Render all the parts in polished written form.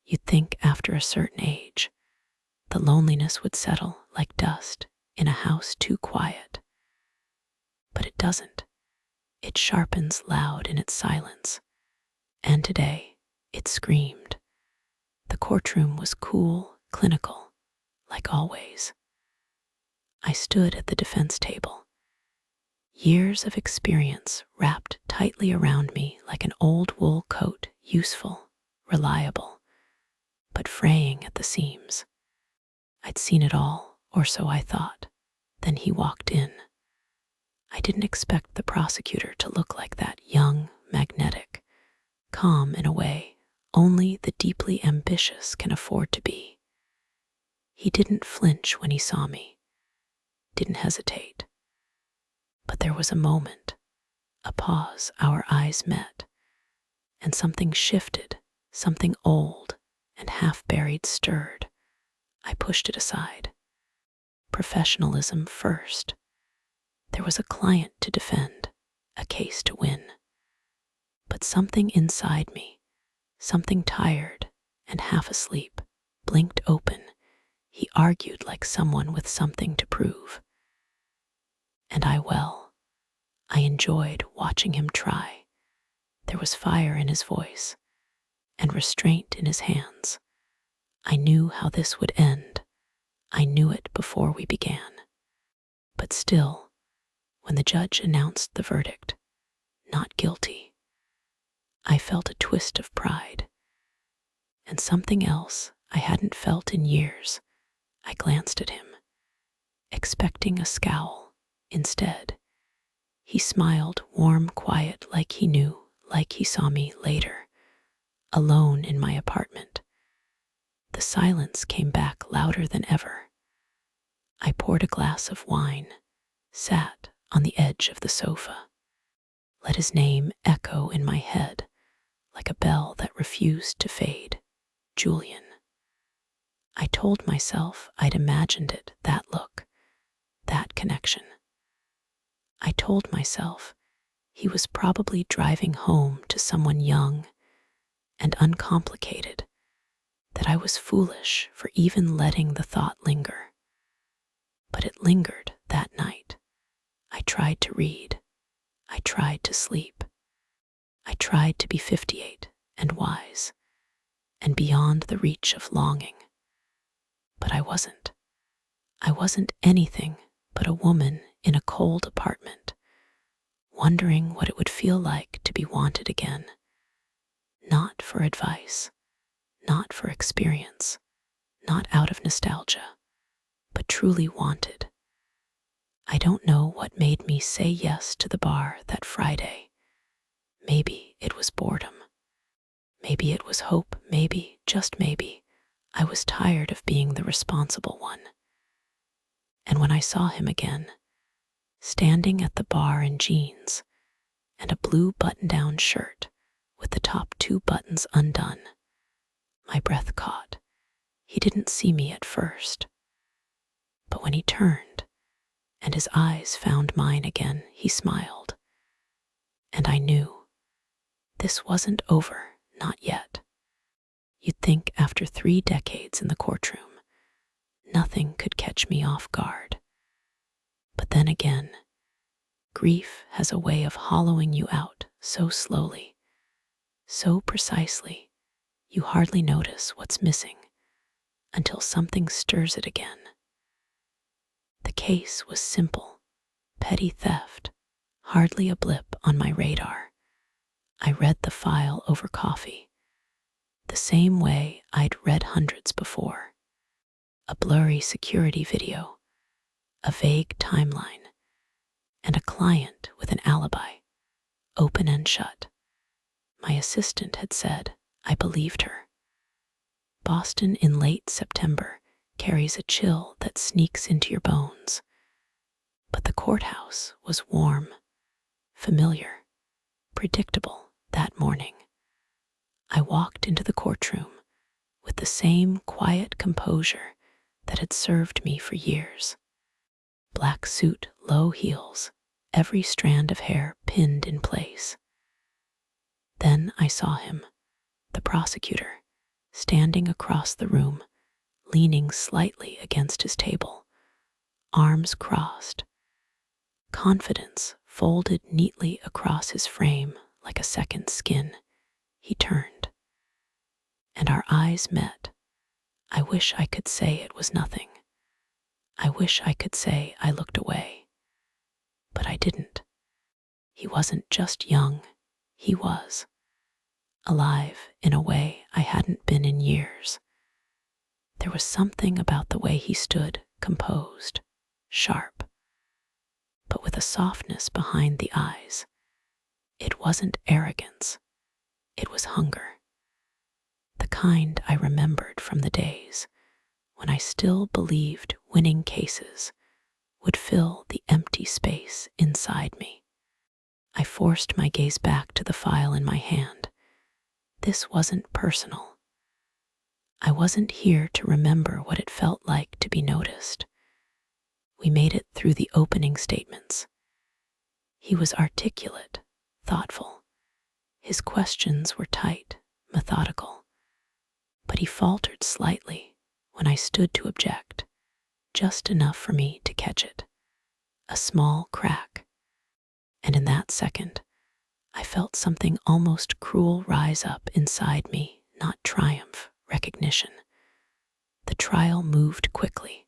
You'd think after a certain age, the loneliness would settle like dust in a house too quiet. But it doesn't. It sharpens loud in its silence. And today, it screamed. The courtroom was cool, clinical, like always. I stood at the defense table. Years of experience wrapped tightly around me like an old wool coat, useful, reliable, but fraying at the seams. I'd seen it all, or so I thought. Then he walked in. I didn't expect the prosecutor to look like that, young, magnetic, calm in a way only the deeply ambitious can afford to be. He didn't flinch when he saw me, didn't hesitate. But there was a moment, a pause, our eyes met, and something shifted, something old and half-buried stirred. I pushed it aside. Professionalism first. There was a client to defend, a case to win. But something inside me, something tired and half asleep, blinked open. He argued like someone with something to prove. And I enjoyed watching him try. There was fire in his voice and restraint in his hands. I knew how this would end. I knew it before we began. But still, when the judge announced the verdict, not guilty, I felt a twist of pride. And something else I hadn't felt in years. I glanced at him, expecting a scowl. Instead, he smiled, warm, quiet, like he knew, like he saw me later, alone in my apartment. The silence came back louder than ever. I poured a glass of wine, sat on the edge of the sofa, let his name echo in my head like a bell that refused to fade. Julian. I told myself I'd imagined it, that look, that connection. I told myself he was probably driving home to someone young and uncomplicated, that I was foolish for even letting the thought linger. But it lingered that night. I tried to read. I tried to sleep. I tried to be 58 and wise and beyond the reach of longing. But I wasn't. I wasn't anything but a woman in a cold apartment, wondering what it would feel like to be wanted again. Not for advice, not for experience, not out of nostalgia, but truly wanted. I don't know what made me say yes to the bar that Friday. Maybe it was boredom. Maybe it was hope. Maybe, just maybe, I was tired of being the responsible one. And when I saw him again, standing at the bar in jeans and a blue button-down shirt with the top 2 buttons undone, my breath caught. He didn't see me at first. But when he turned and his eyes found mine again, he smiled. And I knew this wasn't over, not yet. You'd think after 3 decades in the courtroom, nothing could catch me off guard. But then again, grief has a way of hollowing you out so slowly, so precisely, you hardly notice what's missing until something stirs it again. The case was simple, petty theft, hardly a blip on my radar. I read the file over coffee, the same way I'd read hundreds before. A blurry security video, a vague timeline, and a client with an alibi, open and shut. My assistant had said I believed her. Boston in late September carries a chill that sneaks into your bones. But the courthouse was warm, familiar, predictable that morning. I walked into the courtroom with the same quiet composure that had served me for years. Black suit, low heels, every strand of hair pinned in place. Then I saw him, the prosecutor, standing across the room, leaning slightly against his table, arms crossed, confidence folded neatly across his frame like a second skin. He turned, and our eyes met. I wish I could say it was nothing. I wish I could say I looked away. But I didn't. He wasn't just young, he was alive in a way I hadn't been in years. There was something about the way he stood, composed, sharp, but with a softness behind the eyes. It wasn't arrogance, it was hunger. The kind I remembered from the days when I still believed winning cases would fill the empty space inside me. I forced my gaze back to the file in my hand. This wasn't personal. I wasn't here to remember what it felt like to be noticed. We made it through the opening statements. He was articulate, thoughtful. His questions were tight, methodical. But he faltered slightly when I stood to object, just enough for me to catch it. A small crack. And in that second, I felt something almost cruel rise up inside me, not triumph, recognition. The trial moved quickly.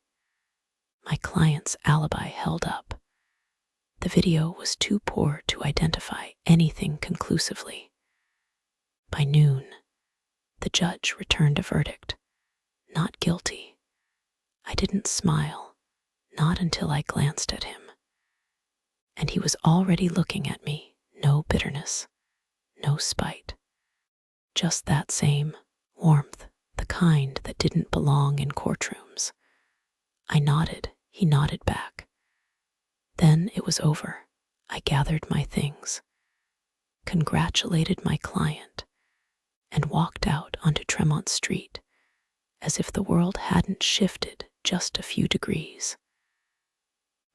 My client's alibi held up. The video was too poor to identify anything conclusively. By noon, the judge returned a verdict. Not guilty. I didn't smile, not until I glanced at him. And he was already looking at me, no bitterness, no spite. Just that same warmth, the kind that didn't belong in courtrooms. I nodded, he nodded back. Then it was over. I gathered my things, congratulated my client, and walked out onto Tremont Street as if the world hadn't shifted just a few degrees.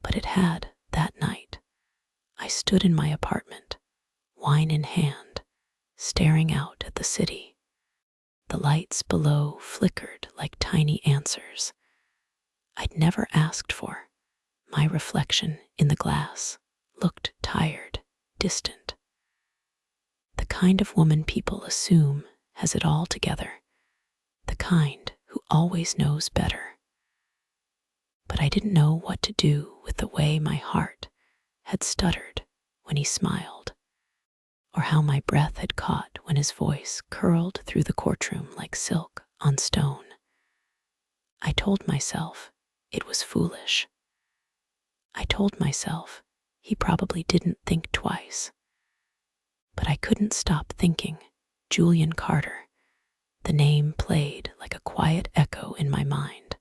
But it had that night. I stood in my apartment, wine in hand, staring out at the city. The lights below flickered like tiny answers I'd never asked for. My reflection in the glass looked tired, distant. The kind of woman people assume has it all together, the kind who always knows better. But I didn't know what to do with the way my heart had stuttered when he smiled, or how my breath had caught when his voice curled through the courtroom like silk on stone. I told myself it was foolish. I told myself he probably didn't think twice. But I couldn't stop thinking. Julian Carter. The name played like a quiet echo in my mind,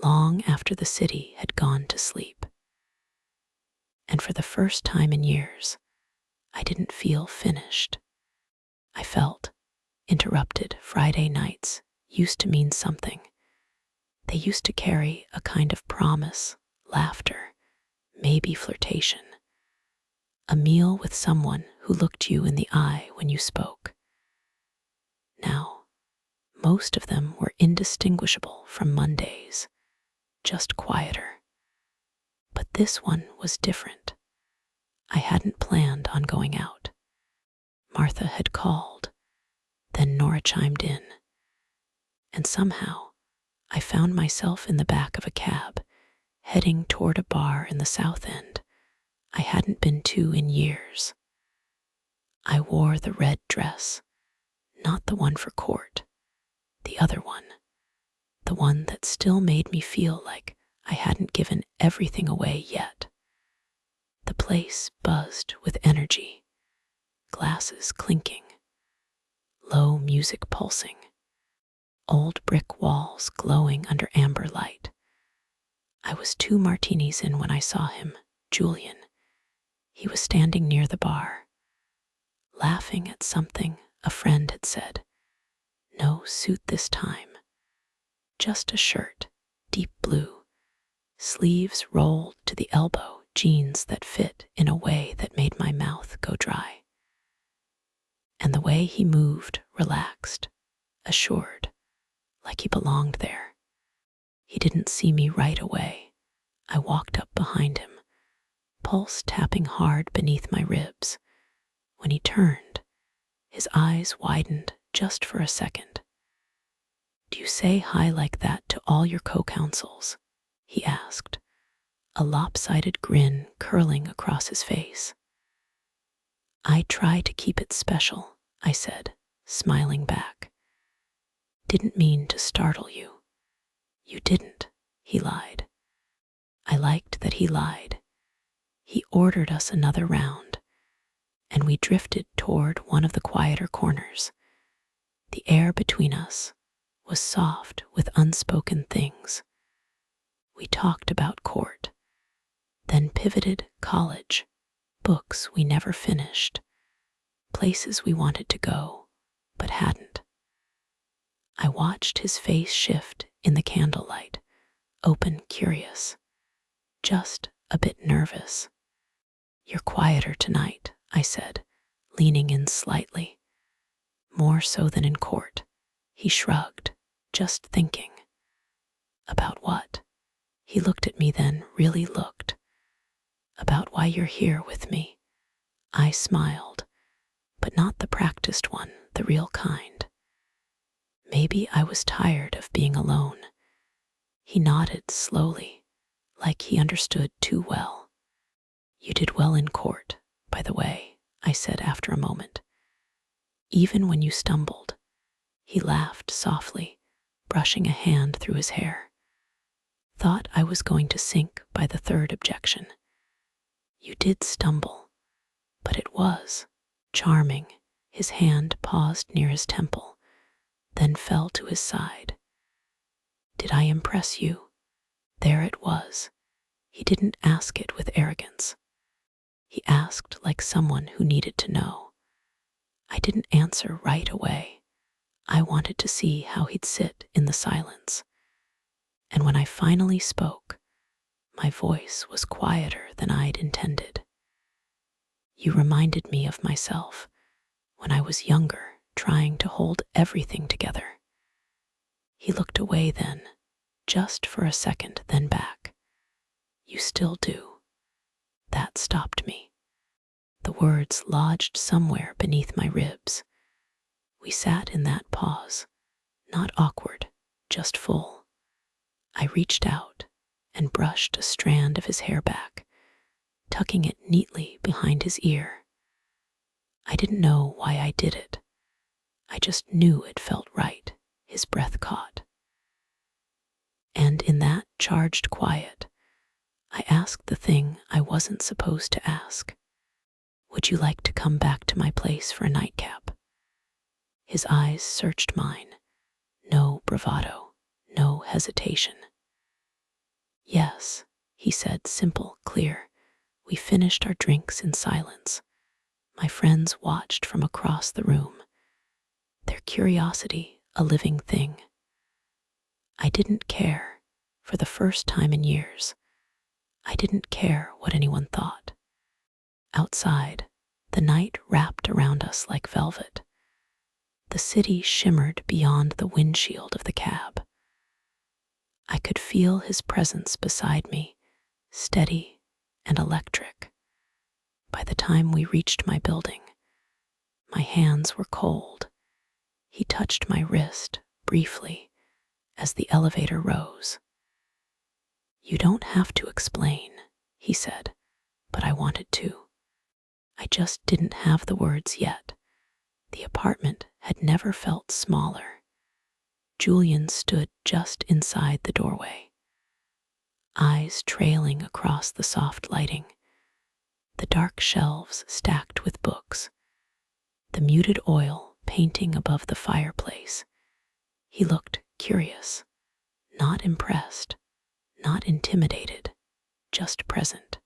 long after the city had gone to sleep. And for the first time in years, I didn't feel finished. I felt interrupted. Friday nights used to mean something. They used to carry a kind of promise, laughter, maybe flirtation. A meal with someone who looked you in the eye when you spoke. Now, most of them were indistinguishable from Mondays, just quieter. But this one was different. I hadn't planned on going out. Martha had called, then Nora chimed in, and somehow I found myself in the back of a cab, heading toward a bar in the South End I hadn't been to in years. I wore the red dress, not the one for court, the other one, the one that still made me feel like I hadn't given everything away yet. The place buzzed with energy, glasses clinking, low music pulsing, old brick walls glowing under amber light. I was 2 martinis in when I saw him, Julian. He was standing near the bar, laughing at something a friend had said. No suit this time, just a shirt, deep blue, sleeves rolled to the elbow, jeans that fit in a way that made my mouth go dry. And the way he moved, relaxed, assured, like he belonged there. He didn't see me right away. I walked up behind him, pulse tapping hard beneath my ribs. When he turned, his eyes widened just for a second. "Do you say hi like that to all your co-counsels?" he asked, a lopsided grin curling across his face. "I try to keep it special," I said, smiling back. "Didn't mean to startle you." "You didn't," he lied. I liked that he lied. He ordered us another round, and we drifted toward one of the quieter corners. The air between us was soft with unspoken things. We talked about court, then pivoted college, books we never finished, places we wanted to go but hadn't. I watched his face shift in the candlelight, open, curious, just a bit nervous. "You're quieter tonight," I said, leaning in slightly. "More so than in court." He shrugged, "Just thinking." "About what?" He looked at me, then really looked. "About why you're here with me." I smiled, but not the practiced one, the real kind. Maybe I was tired of being alone. He nodded slowly, like he understood too well. "You did well in court, by the way," I said after a moment. "Even when you stumbled." He laughed softly, brushing a hand through his hair. "Thought I was going to sink by the third objection." "You did stumble, but it was charming." His hand paused near his temple, then fell to his side. "Did I impress you?" There it was. He didn't ask it with arrogance. He asked like someone who needed to know. I didn't answer right away. I wanted to see how he'd sit in the silence. And when I finally spoke, my voice was quieter than I'd intended. "You reminded me of myself when I was younger, trying to hold everything together." He looked away then, just for a second, then back. "You still do." That stopped me. The words lodged somewhere beneath my ribs. We sat in that pause, not awkward, just full. I reached out and brushed a strand of his hair back, tucking it neatly behind his ear. I didn't know why I did it. I just knew it felt right. His breath caught. And in that charged quiet, I asked the thing I wasn't supposed to ask. "Would you like to come back to my place for a nightcap?" His eyes searched mine. No bravado, no hesitation. "Yes," he said, simple, clear. We finished our drinks in silence. My friends watched from across the room, their curiosity a living thing. I didn't care. For the first time in years, I didn't care what anyone thought. Outside, the night wrapped around us like velvet. The city shimmered beyond the windshield of the cab. I could feel his presence beside me, steady and electric. By the time we reached my building, my hands were cold. He touched my wrist briefly as the elevator rose. "You don't have to explain," he said, but I wanted to. I just didn't have the words yet. The apartment had never felt smaller. Julian stood just inside the doorway, eyes trailing across the soft lighting, the dark shelves stacked with books, the muted oil painting above the fireplace. He looked curious, not impressed, not intimidated, just present.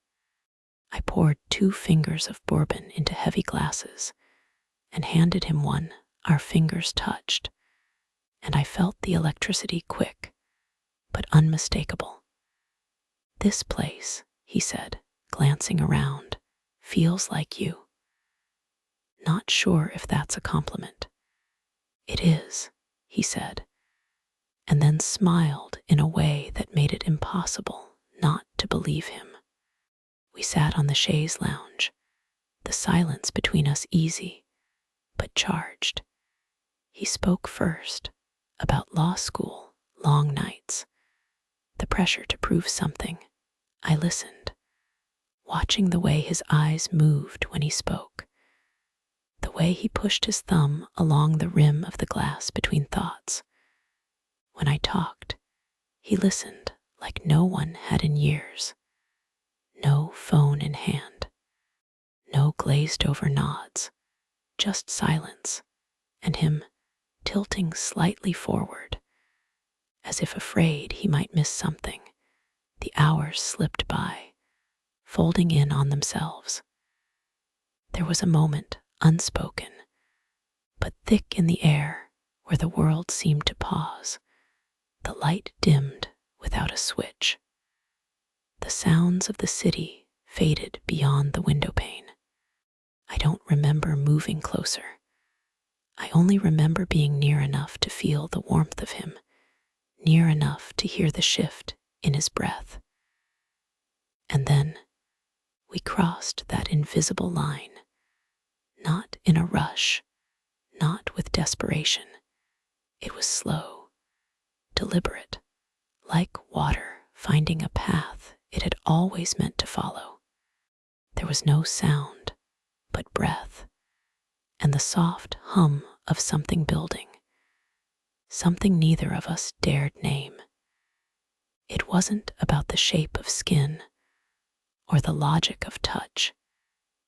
I poured 2 fingers of bourbon into heavy glasses and handed him one. Our fingers touched, and I felt the electricity quick, but unmistakable. "This place," he said, glancing around, "feels like you." Not sure if that's a compliment. "It is," he said, and then smiled in a way that made it impossible not to believe him. We sat on the chaise lounge, the silence between us easy, but charged. He spoke first, about law school, long nights, the pressure to prove something. I listened, watching the way his eyes moved when he spoke, the way he pushed his thumb along the rim of the glass between thoughts. When I talked, he listened like no one had in years. No phone in hand, no glazed over nods, just silence, and him tilting slightly forward, as if afraid he might miss something. The hours slipped by, folding in on themselves. There was a moment, unspoken, but thick in the air, where the world seemed to pause. The light dimmed without a switch. The sounds of the city faded beyond the windowpane. I don't remember moving closer. I only remember being near enough to feel the warmth of him, near enough to hear the shift in his breath. And then we crossed that invisible line, not in a rush, not with desperation. It was slow, deliberate, like water finding a path it had always meant to follow. There was no sound, but breath, and the soft hum of something building, something neither of us dared name. It wasn't about the shape of skin or the logic of touch.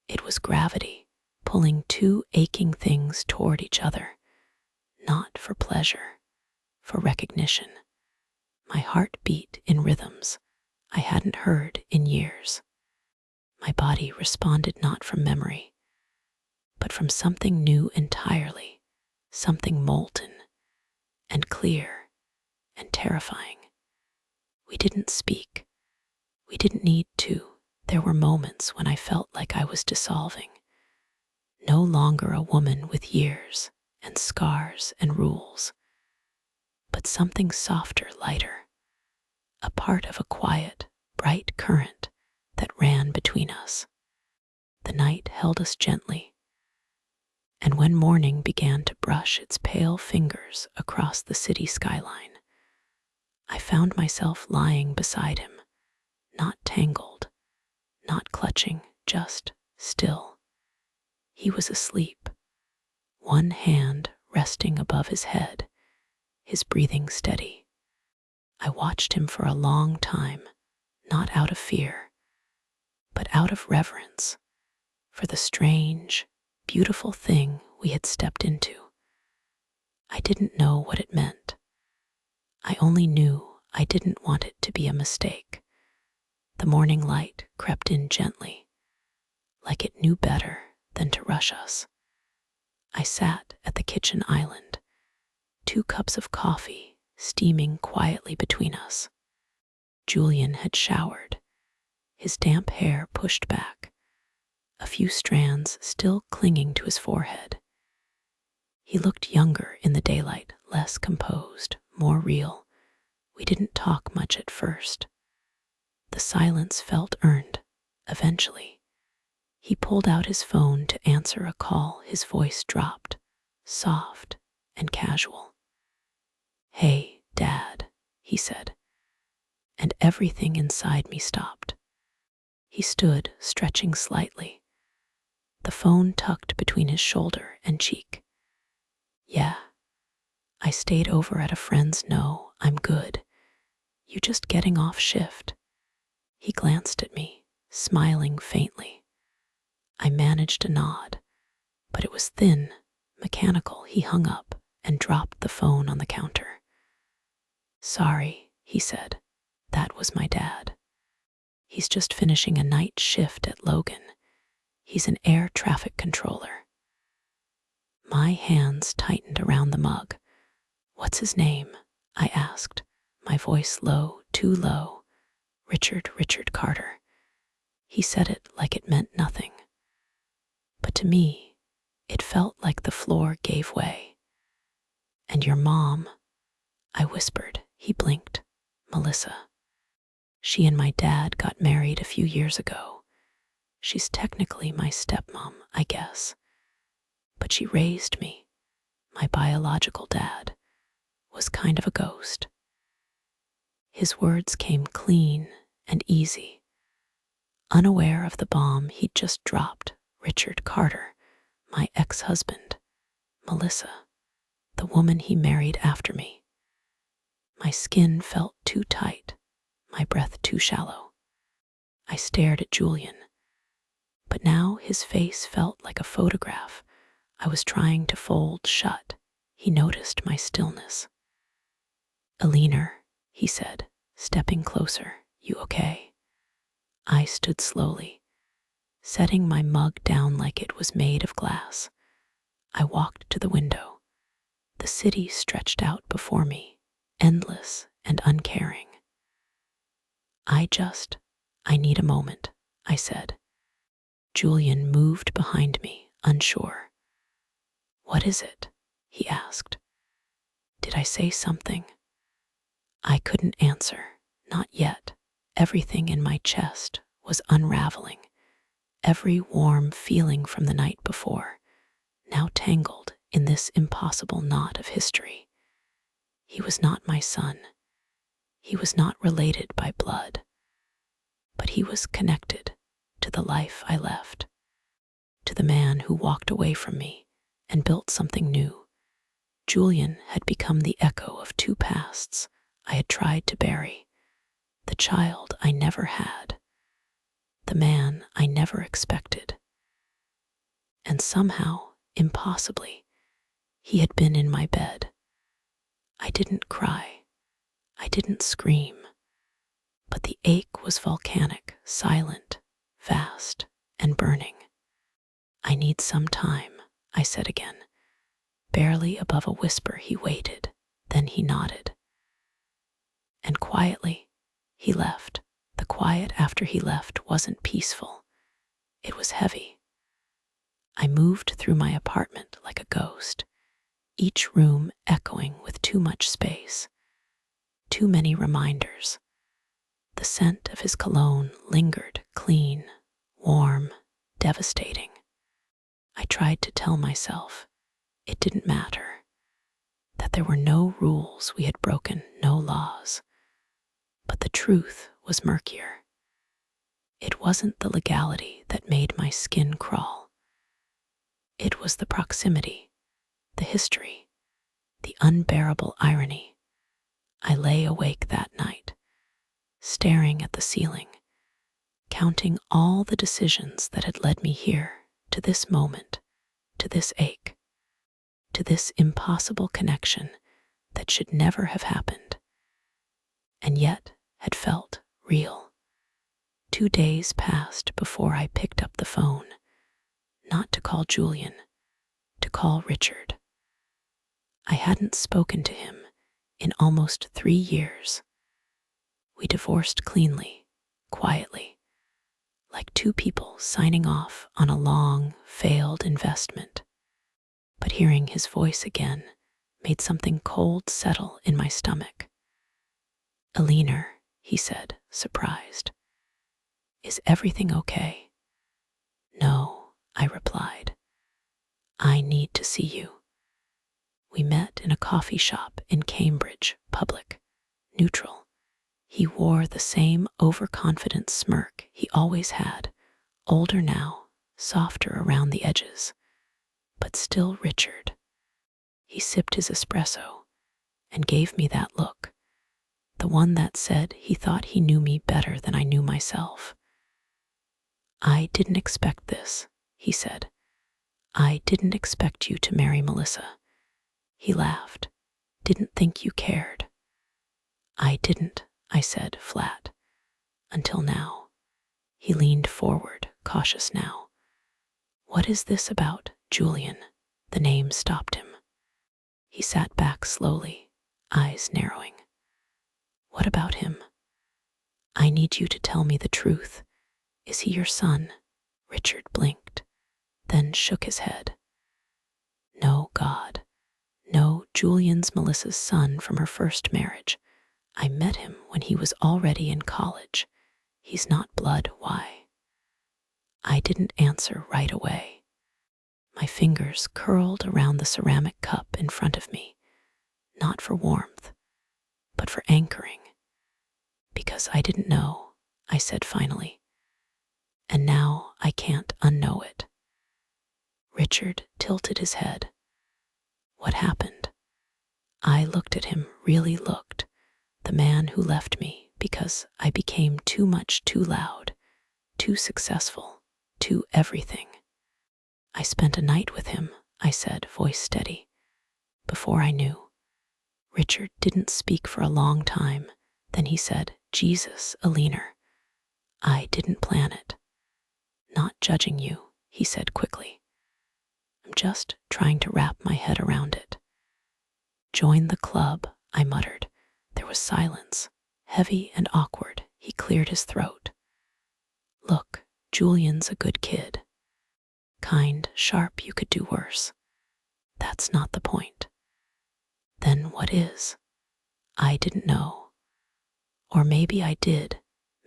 It was gravity pulling two aching things toward each other, not for pleasure, for recognition. My heart beat in rhythms I hadn't heard in years. My body responded not from memory, but from something new entirely, something molten and clear and terrifying. We didn't speak. We didn't need to. There were moments when I felt like I was dissolving, no longer a woman with years and scars and rules, but something softer, lighter, a part of a quiet, bright current that ran between us. The night held us gently, and when morning began to brush its pale fingers across the city skyline, I found myself lying beside him, not tangled, not clutching, just still. He was asleep, one hand resting above his head, his breathing steady. I watched him for a long time, not out of fear, but out of reverence for the strange, beautiful thing we had stepped into. I didn't know what it meant. I only knew I didn't want it to be a mistake. The morning light crept in gently, like it knew better than to rush us. I sat at the kitchen island, 2 cups of coffee steaming quietly between us. Julian had showered, his damp hair pushed back, a few strands still clinging to his forehead. He looked younger in the daylight, less composed, more real. We didn't talk much at first. The silence felt earned. Eventually, he pulled out his phone to answer a call. His voice dropped, soft and casual. "Hey, Dad," he said, and everything inside me stopped. He stood, stretching slightly, the phone tucked between his shoulder and cheek. "Yeah, I stayed over at a friend's. No, I'm good. You just getting off shift?" He glanced at me, smiling faintly. I managed a nod, but it was thin, mechanical. He hung up and dropped the phone on the counter. "Sorry," he said. "That was my dad. He's just finishing a night shift at Logan. He's an air traffic controller." My hands tightened around the mug. "What's his name?" I asked, my voice low, too low. Richard Carter." He said it like it meant nothing. But to me, it felt like the floor gave way. And your mom, I whispered. He blinked. Melissa. She and my dad got married a few years ago. She's technically my stepmom, I guess. But she raised me. My biological dad was kind of a ghost. His words came clean and easy. Unaware of the bomb he'd just dropped, Richard Carter, my ex-husband, Melissa, the woman he married after me. My skin felt too tight, my breath too shallow. I stared at Julian, but now his face felt like a photograph I was trying to fold shut. He noticed my stillness. Eleanor, he said, stepping closer, you okay? I stood slowly, setting my mug down like it was made of glass. I walked to the window. The city stretched out before me, endless and uncaring. I need a moment, I said. Julian moved behind me, unsure. What is it? He asked. Did I say something? I couldn't answer, not yet. Everything in my chest was unraveling. Every warm feeling from the night before, now tangled in this impossible knot of history. He was not my son. He was not related by blood. But he was connected to the life I left, to the man who walked away from me and built something new. Julian had become the echo of two pasts I had tried to bury, the child I never had, the man I never expected. And somehow, impossibly, he had been in my bed. I didn't cry. I didn't scream. But the ache was volcanic, silent, vast, and burning. I need some time, I said again. Barely above a whisper, he waited. Then he nodded. And quietly, he left. The quiet after he left wasn't peaceful. It was heavy. I moved through my apartment like a ghost, each room echoing with too much space, too many reminders. The scent of his cologne lingered, clean, warm, devastating. I tried to tell myself it didn't matter, that there were no rules we had broken, no laws. But the truth was murkier. It wasn't the legality that made my skin crawl. It was the proximity, the history, the unbearable irony. I lay awake that night, staring at the ceiling, counting all the decisions that had led me here, to this moment, to this ache, to this impossible connection that should never have happened, and yet had felt real. 2 days passed before I picked up the phone, not to call Julian, to call Richard. I hadn't spoken to him in almost 3 years. We divorced cleanly, quietly, like two people signing off on a long, failed investment. But hearing his voice again made something cold settle in my stomach. Eleanor, he said, surprised. Is everything okay? No, I replied. I need to see you. We met in a coffee shop in Cambridge, public, neutral. He wore the same overconfident smirk he always had, older now, softer around the edges, but still Richard. He sipped his espresso and gave me that look, the one that said he thought he knew me better than I knew myself. I didn't expect this, he said. I didn't expect you to marry Melissa. He laughed. Didn't think you cared. I didn't, I said, flat. Until now. He leaned forward, cautious now. What is this about, Julian? The name stopped him. He sat back slowly, eyes narrowing. What about him? I need you to tell me the truth. Is he your son? Richard blinked, then shook his head. No, God, No, Julian's Melissa's son from her first marriage. I met him when he was already in college. He's not blood, why? I didn't answer right away. My fingers curled around the ceramic cup in front of me, not for warmth, but for anchoring. Because I didn't know, I said finally. And now I can't unknow it. Richard tilted his head. What happened? I looked at him, really looked. The man who left me because I became too much, too loud, too successful, too everything. I spent a night with him, I said, voice steady. Before I knew. Richard didn't speak for a long time. Then he said, Jesus, Eleanor. I didn't plan it. Not judging you, he said quickly. I'm just trying to wrap my head around it. Join the club, I muttered. There was silence, heavy and awkward. He cleared his throat. Look, Julian's a good kid. Kind, sharp, you could do worse. That's not the point. Then what is? I didn't know. Or maybe I did.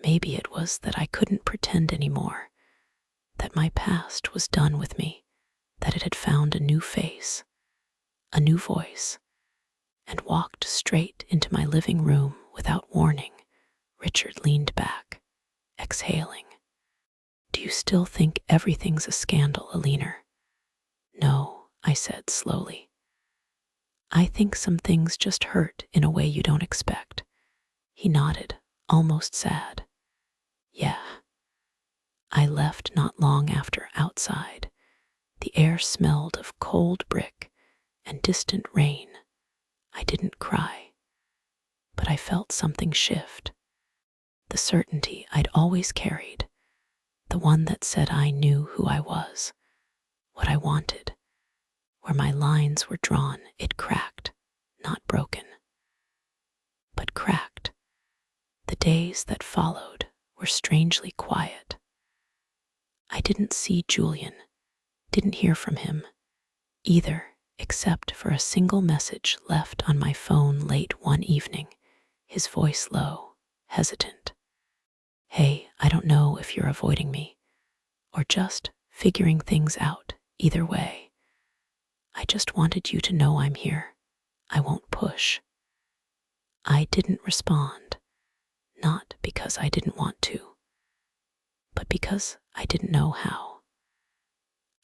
Maybe it was that I couldn't pretend anymore. That my past was done with me. That it had found a new face, a new voice, and walked straight into my living room without warning. Richard leaned back, exhaling. Do you still think everything's a scandal, Eleanor? No, I said slowly. I think some things just hurt in a way you don't expect. He nodded, almost sad. Yeah. I left not long after outside. The air smelled of cold brick and distant rain. I didn't cry, but I felt something shift. The certainty I'd always carried, the one that said I knew who I was, what I wanted. Where my lines were drawn, it cracked, not broken, but cracked. The days that followed were strangely quiet. I didn't see Julian, didn't hear from him, either, except for a single message left on my phone late one evening, his voice low, hesitant. Hey, I don't know if you're avoiding me, or just figuring things out, either way. I just wanted you to know I'm here. I won't push. I didn't respond, not because I didn't want to, but because I didn't know how.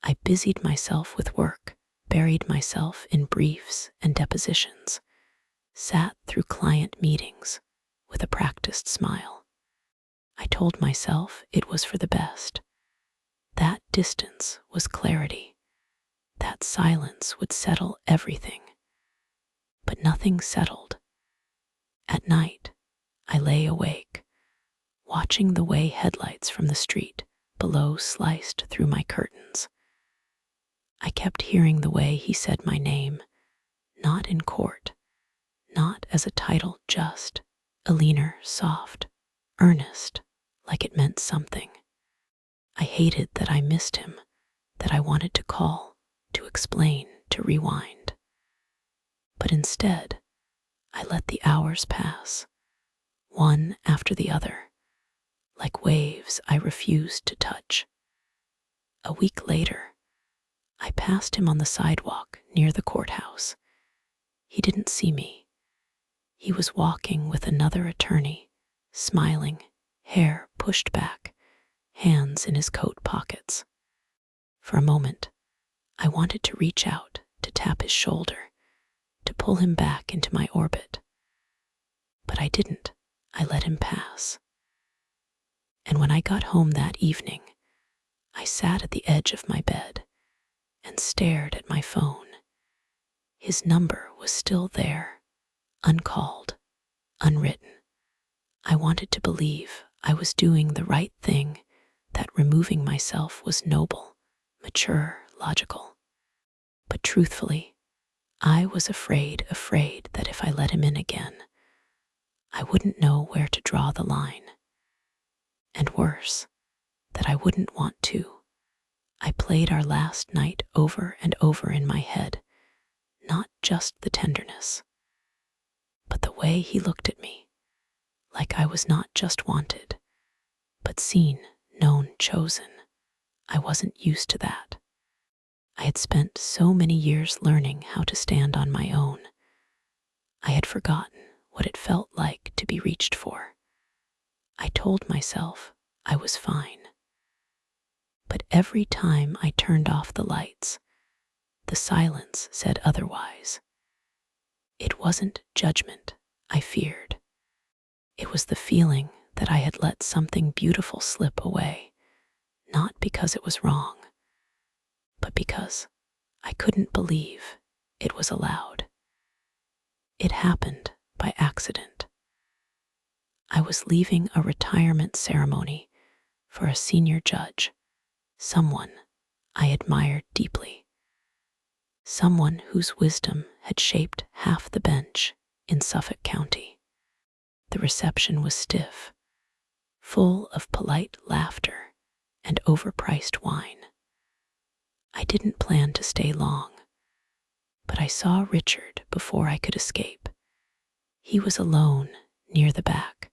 I busied myself with work, buried myself in briefs and depositions, sat through client meetings with a practiced smile. I told myself it was for the best. That distance was clarity. That silence would settle everything. But nothing settled. At night, I lay awake, watching the way headlights from the street below sliced through my curtains. I kept hearing the way he said my name, not in court, not as a title, just Eleanor, soft, earnest, like it meant something. I hated that I missed him, that I wanted to call, to explain, to rewind. But instead, I let the hours pass, one after the other, like waves I refused to touch. A week later, I passed him on the sidewalk near the courthouse. He didn't see me. He was walking with another attorney, smiling, hair pushed back, hands in his coat pockets. For a moment, I wanted to reach out, to tap his shoulder, to pull him back into my orbit. But I didn't. I let him pass. And when I got home that evening, I sat at the edge of my bed and stared at my phone. His number was still there, uncalled, unwritten. I wanted to believe I was doing the right thing, that removing myself was noble, mature, logical. But truthfully, I was afraid that if I let him in again, I wouldn't know where to draw the line. And worse, that I wouldn't want to. I played our last night over and over in my head, not just the tenderness, but the way he looked at me, like I was not just wanted, but seen, known, chosen. I wasn't used to that. I had spent so many years learning how to stand on my own. I had forgotten what it felt like to be reached for. I told myself I was fine. But every time I turned off the lights, the silence said otherwise. It wasn't judgment I feared. It was the feeling that I had let something beautiful slip away, not because it was wrong, but because I couldn't believe it was allowed. It happened by accident. I was leaving a retirement ceremony for a senior judge, someone I admired deeply, someone whose wisdom had shaped half the bench in Suffolk County. The reception was stiff, full of polite laughter and overpriced wine. I didn't plan to stay long, but I saw Richard before I could escape. He was alone near the back,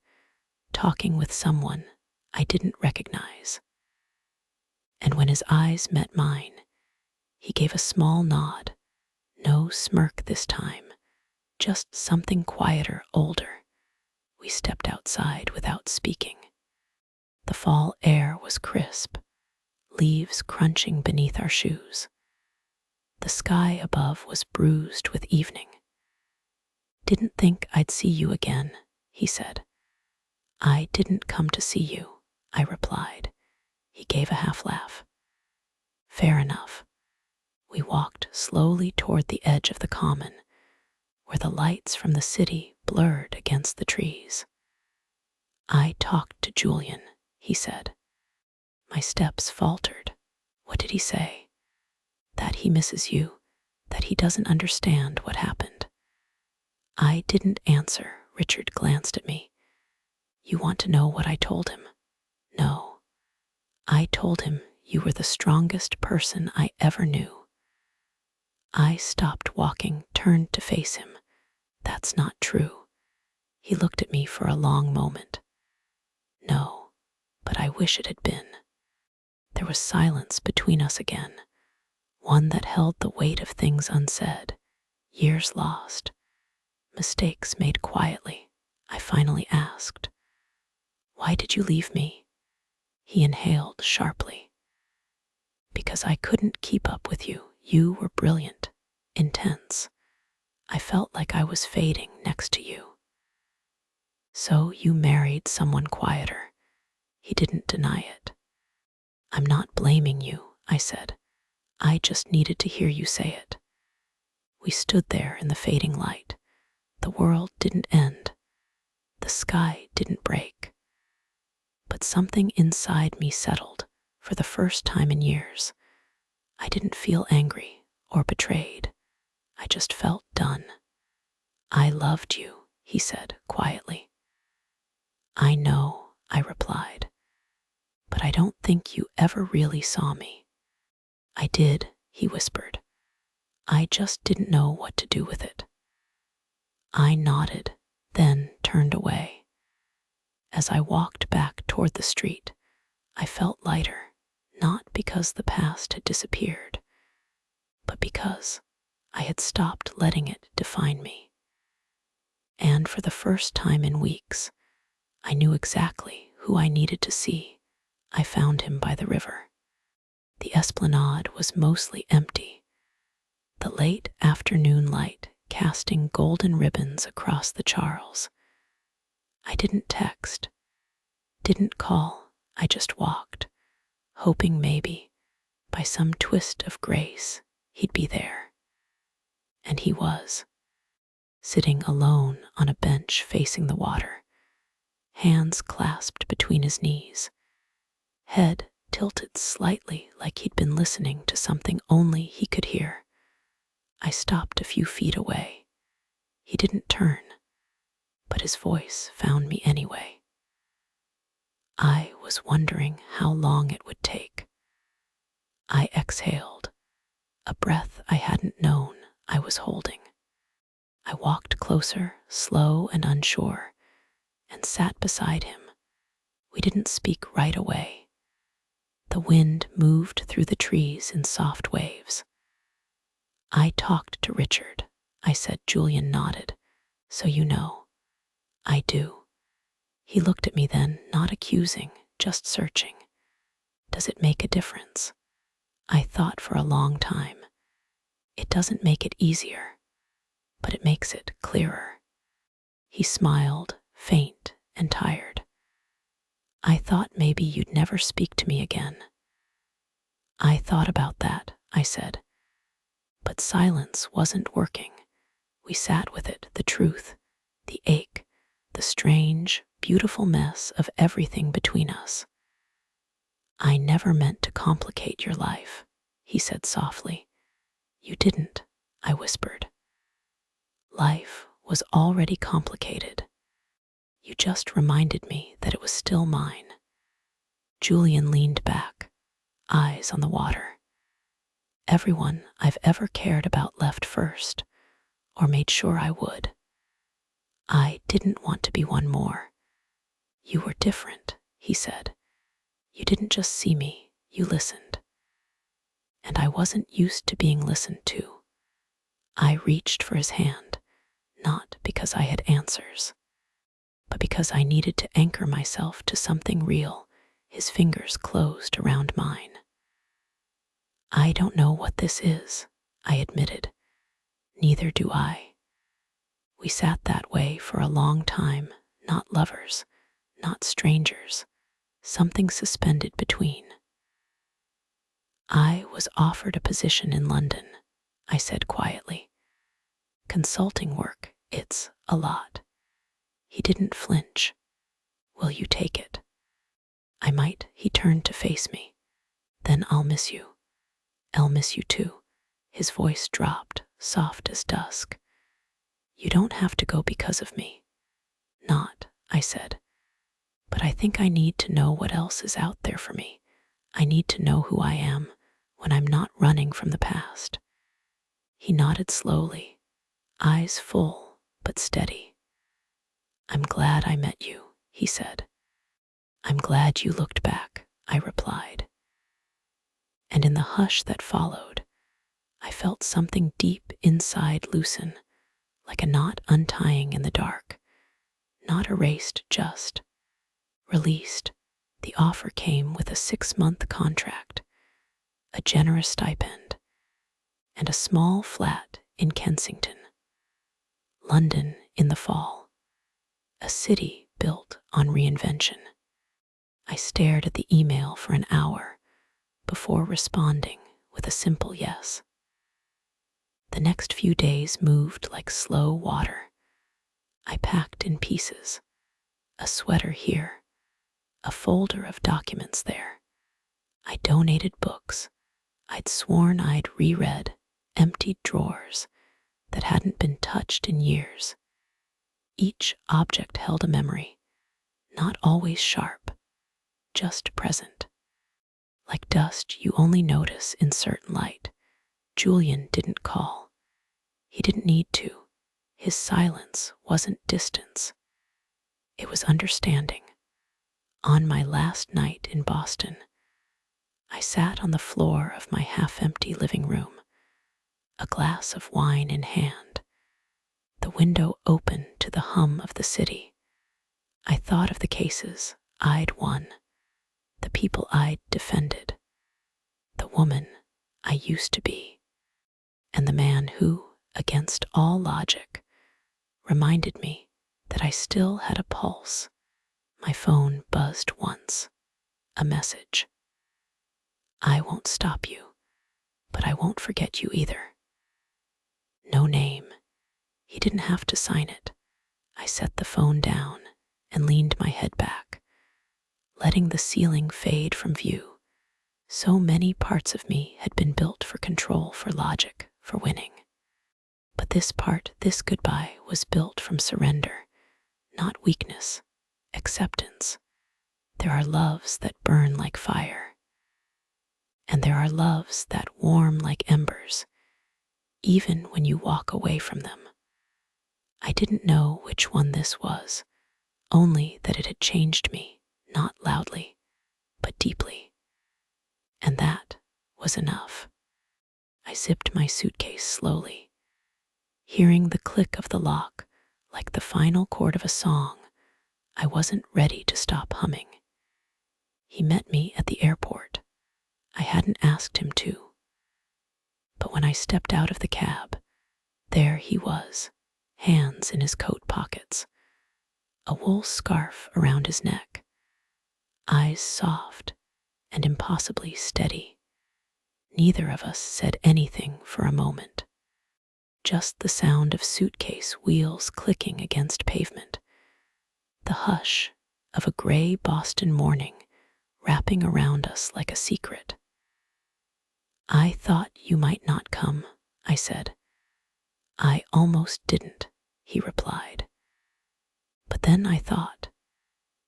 talking with someone I didn't recognize. And when his eyes met mine, he gave a small nod, no smirk this time, just something quieter, older. We stepped outside without speaking. The fall air was crisp, leaves crunching beneath our shoes. The sky above was bruised with evening. "Didn't think I'd see you again," he said. "I didn't come to see you," I replied. He gave a half laugh. "Fair enough." We walked slowly toward the edge of the common, where the lights from the city blurred against the trees. "I talked to Julian," he said. My steps faltered. What did he say? That he misses you, that he doesn't understand what happened. I didn't answer. Richard glanced at me. "You want to know what I told him?" "No." "I told him you were the strongest person I ever knew." I stopped walking, turned to face him. "That's not true." He looked at me for a long moment. "No, but I wish it had been." There was silence between us again, one that held the weight of things unsaid, years lost, mistakes made quietly. I finally asked, "Why did you leave me?" He inhaled sharply. "Because I couldn't keep up with you. You were brilliant, intense. I felt like I was fading next to you." "So you married someone quieter." He didn't deny it. "I'm not blaming you," I said. "I just needed to hear you say it." We stood there in the fading light. The world didn't end. The sky didn't break. But something inside me settled for the first time in years. I didn't feel angry or betrayed. I just felt done. "I loved you," he said quietly. "I know," I replied, "but I don't think you ever really saw me." "I did," he whispered. "I just didn't know what to do with it." I nodded, then turned away. As I walked back toward the street, I felt lighter, not because the past had disappeared, but because I had stopped letting it define me. And for the first time in weeks, I knew exactly who I needed to see. I found him by the river. The esplanade was mostly empty, the late afternoon light casting golden ribbons across the Charles. I didn't text, didn't call, I just walked, hoping maybe, by some twist of grace, he'd be there. And he was, sitting alone on a bench facing the water, hands clasped between his knees, head tilted slightly like he'd been listening to something only he could hear. I stopped a few feet away. He didn't turn, but his voice found me anyway. I was wondering how long it would take. I exhaled, a breath I hadn't known I was holding. I walked closer, slow and unsure, and sat beside him. We didn't speak right away. The wind moved through the trees in soft waves. I talked to Richard, I said. Julian nodded. So you know. I do. He looked at me then, not accusing, just searching. Does it make a difference? I thought for a long time. It doesn't make it easier, but it makes it clearer. He smiled, faint and tired. I thought maybe you'd never speak to me again. I thought about that, I said. But silence wasn't working. We sat with it, the truth, the ache, the strange, beautiful mess of everything between us. I never meant to complicate your life, he said softly. You didn't, I whispered. Life was already complicated. You just reminded me that it was still mine. Julian leaned back, eyes on the water. Everyone I've ever cared about left first, or made sure I would. I didn't want to be one more. You were different, he said. You didn't just see me, you listened. And I wasn't used to being listened to. I reached for his hand, not because I had answers, but because I needed to anchor myself to something real. His fingers closed around mine. I don't know what this is, I admitted. Neither do I. We sat that way for a long time, not lovers, not strangers, something suspended between. I was offered a position in London, I said quietly. Consulting work, it's a lot. He didn't flinch. Will you take it? I might, he turned to face me. Then I'll miss you. I'll miss you too. His voice dropped, soft as dusk. You don't have to go because of me. Not, I said. But I think I need to know what else is out there for me. I need to know who I am when I'm not running from the past. He nodded slowly, eyes full but steady. I'm glad I met you, he said. I'm glad you looked back, I replied. And in the hush that followed, I felt something deep inside loosen, like a knot untying in the dark. Not erased, just released. The offer came with a 6-month contract, a generous stipend, and a small flat in Kensington. London in the fall, a city built on reinvention. I stared at the email for an hour before responding with a simple yes. The next few days moved like slow water. I packed in pieces, a sweater here, a folder of documents there. I donated books I'd sworn I'd reread, emptied drawers that hadn't been touched in years. Each object held a memory, not always sharp, just present. Like dust you only notice in certain light. Julian didn't call. He didn't need to. His silence wasn't distance. It was understanding. On my last night in Boston, I sat on the floor of my half-empty living room, a glass of wine in hand, the window open to the hum of the city. I thought of the cases I'd won, the people I'd defended, the woman I used to be, and the man who, against all logic, reminded me that I still had a pulse. My phone buzzed once, a message. I won't stop you, but I won't forget you either. No name. He didn't have to sign it. I set the phone down and leaned my head back, letting the ceiling fade from view. So many parts of me had been built for control, for logic, for winning. But this part, this goodbye, was built from surrender, not weakness, acceptance. There are loves that burn like fire, and there are loves that warm like embers. even when you walk away from them. I didn't know which one this was, only that it had changed me, not loudly, but deeply. And that was enough. I zipped my suitcase slowly, hearing the click of the lock like the final chord of a song I wasn't ready to stop humming. He met me at the airport. I hadn't asked him to. But when I stepped out of the cab, there he was, hands in his coat pockets, a wool scarf around his neck, eyes soft and impossibly steady. Neither of us said anything for a moment. Just the sound of suitcase wheels clicking against pavement, the hush of a gray Boston morning wrapping around us like a secret. "I thought you might not come," I said. "I almost didn't," he replied. But then I thought,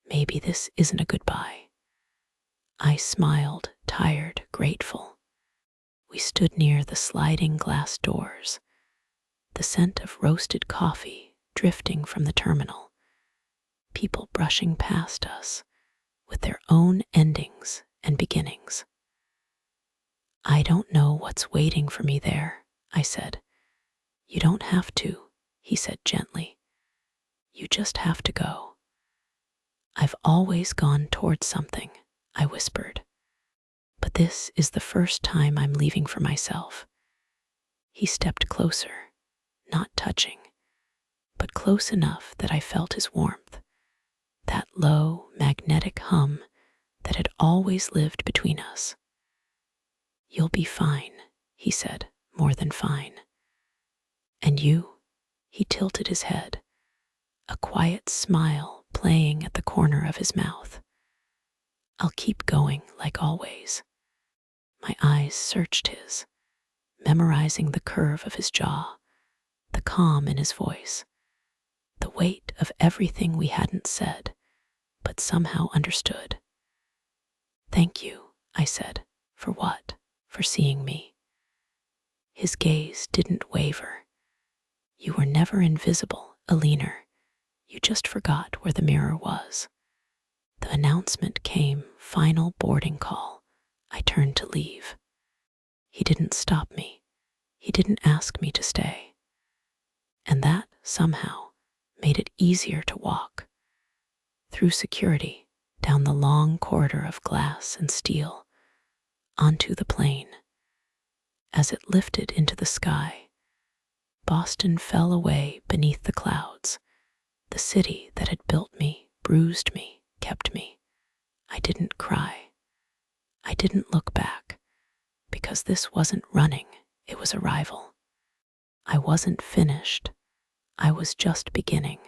maybe this isn't a goodbye. I smiled, tired, grateful. We stood near the sliding glass doors, the scent of roasted coffee drifting from the terminal, people brushing past us with their own endings and beginnings. "I don't know what's waiting for me there," I said. "You don't have to," he said gently. "You just have to go." "I've always gone towards something," I whispered. "But this is the first time I'm leaving for myself." He stepped closer, not touching, but close enough that I felt his warmth, that low, magnetic hum that had always lived between us. "You'll be fine," he said, "more than fine." "And you?" He tilted his head, a quiet smile playing at the corner of his mouth. "I'll keep going like always." My eyes searched his, memorizing the curve of his jaw, the calm in his voice, the weight of everything we hadn't said, but somehow understood. "Thank you," I said. "For what?" "For seeing me." His gaze didn't waver. "You were never invisible, Eleanor. You just forgot where the mirror was." The announcement came, final boarding call. I turned to leave. He didn't stop me. He didn't ask me to stay. And that, somehow, made it easier to walk. Through security, down the long corridor of glass and steel, onto the plane. As it lifted into the sky, Boston fell away beneath the clouds. The city that had built me, bruised me, kept me. I didn't cry. I didn't look back, because this wasn't running, it was arrival. I wasn't finished. I was just beginning.